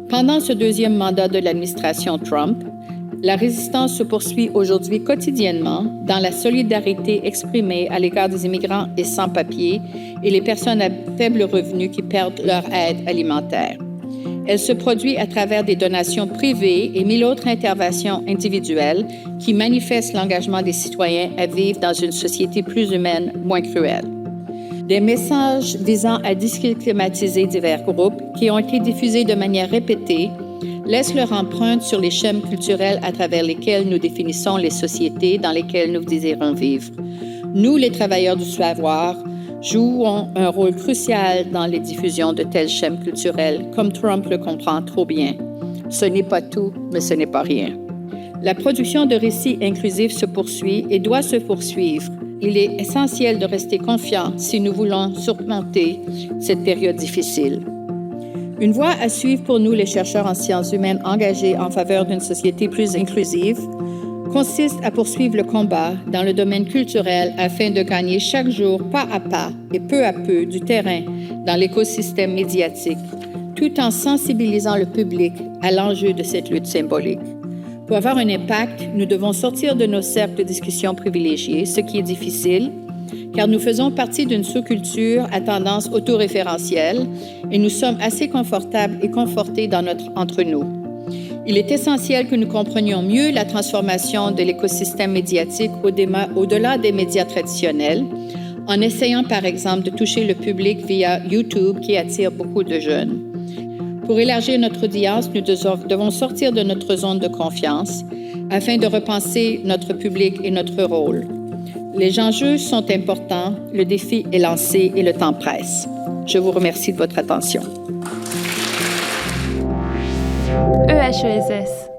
Pendant ce deuxième mandat de l'administration Trump, la résistance se poursuit aujourd'hui quotidiennement dans la solidarité exprimée à l'égard des immigrants et sans-papiers et les personnes à faible revenu qui perdent leur aide alimentaire. Elle se produit à travers des donations privées et 1000 autres interventions individuelles qui manifestent l'engagement des citoyens à vivre dans une société plus humaine, moins cruelle. Des messages visant à déstigmatiser divers groupes qui ont été diffusés de manière répétée laissent leur empreinte sur les schèmes culturels à travers lesquels nous définissons les sociétés dans lesquelles nous désirons vivre. Nous, les travailleurs du savoir, jouons un rôle crucial dans les diffusions de tels schèmes culturels, comme Trump le comprend trop bien. Ce n'est pas tout, mais ce n'est pas rien. La production de récits inclusifs se poursuit et doit se poursuivre. Il est essentiel de rester confiant si nous voulons surmonter cette période difficile. Une voie à suivre pour nous, les chercheurs en sciences humaines engagés en faveur d'une société plus inclusive, consiste à poursuivre le combat dans le domaine culturel afin de gagner chaque jour, pas à pas et peu à peu, du terrain dans l'écosystème médiatique, tout en sensibilisant le public à l'enjeu de cette lutte symbolique. Pour avoir un impact, nous devons sortir de nos cercles de discussion privilégiés, ce qui est difficile, car nous faisons partie d'une sous-culture à tendance autoréférentielle et nous sommes assez confortables et confortés dans notre entre-nous. Il est essentiel que nous comprenions mieux la transformation de l'écosystème médiatique au-delà des médias traditionnels, en essayant par exemple de toucher le public via YouTube qui attire beaucoup de jeunes. Pour élargir notre audience, nous devons sortir de notre zone de confiance afin de repenser notre public et notre rôle. Les enjeux sont importants, le défi est lancé et le temps presse. Je vous remercie de votre attention. EHESS